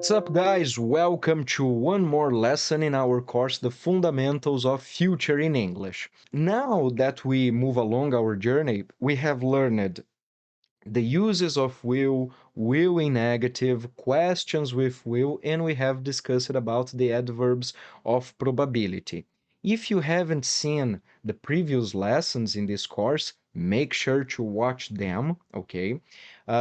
What's up, guys? Welcome to one more lesson in our course, The Fundamentals of Future in English. Now that we move along our journey, we have learned the uses of will in negative, questions with will, and we have discussed about the adverbs of probability. If you haven't seen the previous lessons in this course, make sure to watch them, okay?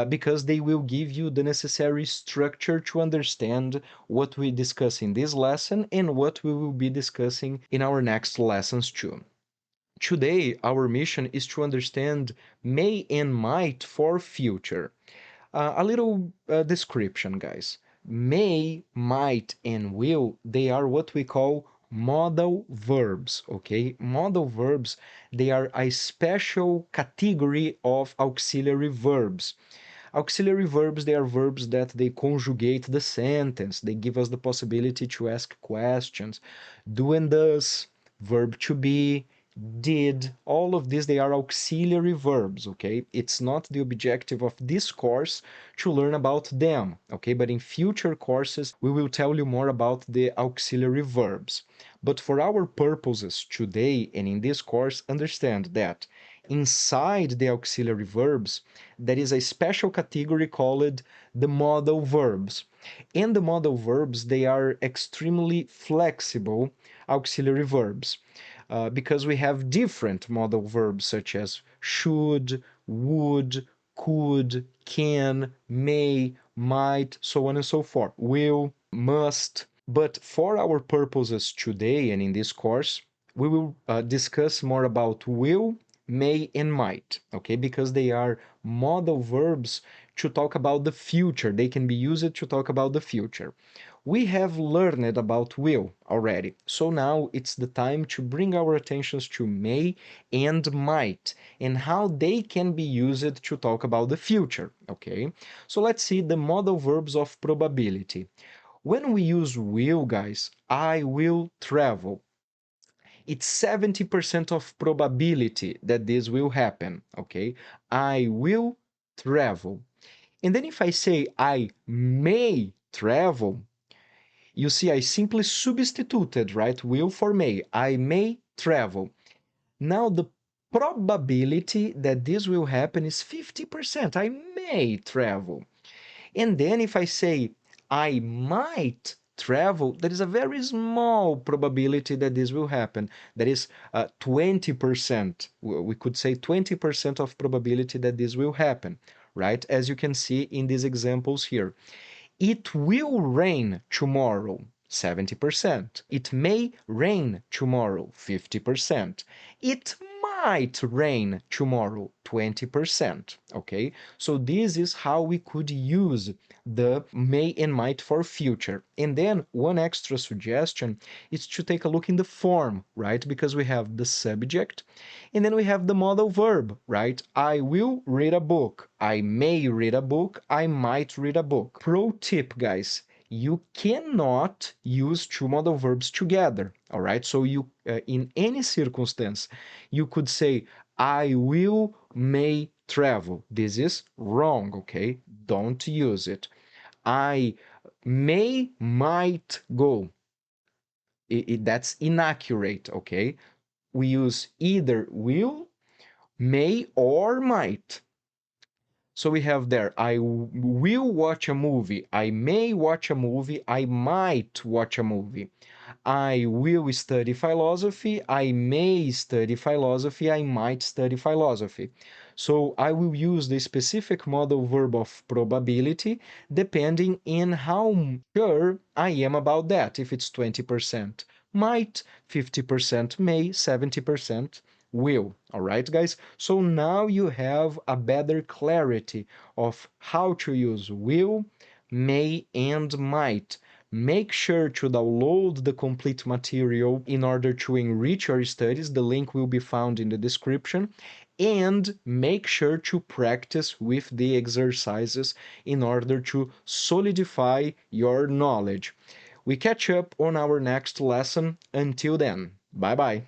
Because they will give you the necessary structure to understand what we discuss in this lesson and what we will be discussing in our next lessons too. Today, our mission is to understand may and might for future. A little description, guys. May, might, and will, they are what we call modal verbs, okay? Modal verbs, they are a special category of auxiliary verbs. Auxiliary verbs, they are verbs that they conjugate the sentence. They give us the possibility to ask questions. Do and does, verb to be, did, all of these, they are auxiliary verbs, okay? It's not the objective of this course to learn about them, okay? But in future courses, we will tell you more about the auxiliary verbs. But for our purposes today and in this course, understand that inside the auxiliary verbs, there is a special category called the modal verbs. And the modal verbs, they are extremely flexible auxiliary verbs. Because we have different modal verbs such as should, would, could, can, may, might, so on and so forth, will, must. But for our purposes today and in this course, we will discuss more about will, may, and might, okay? Because they are modal verbs to talk about the future. They can be used to talk about the future. We have learned about will already, so now it's the time to bring our attentions to may and might and how they can be used to talk about the future, okay? So let's see the modal verbs of probability. When we use will, guys, I will travel. It's 70% of probability that this will happen, okay? I will travel. And then if I say I may travel, you see, I simply substituted, right? Will for may. I may travel. Now, the probability that this will happen is 50%. I may travel. And then if I say I might travel, there is a very small probability that this will happen. That is 20%. We could say 20% of probability that this will happen, right? As you can see in these examples here. It will rain tomorrow, 70%. It may rain tomorrow, 50%. It might rain tomorrow, 20%. Okay? So this is how we could use the may and might for future. And then one extra suggestion is to take a look in the form, right? Because we have the subject and then we have the modal verb, right? I will read a book. I may read a book. I might read a book. Pro tip, guys. You cannot use two modal verbs together, all right? So you, in any circumstance, you could say, I will, may travel. This is wrong, okay? Don't use it. I may, might go. That's inaccurate, okay? We use either will, may, or might. So we have there, I will watch a movie, I may watch a movie, I might watch a movie. I will study philosophy, I may study philosophy, I might study philosophy. So I will use the specific modal verb of probability depending on how sure I am about that. If it's 20% might, 50% may, 70% will. All right, guys? So now you have a better clarity of how to use will, may, and might. Make sure to download the complete material in order to enrich your studies. The link will be found in the description. And make sure to practice with the exercises in order to solidify your knowledge. We catch up on our next lesson. Until then, bye bye.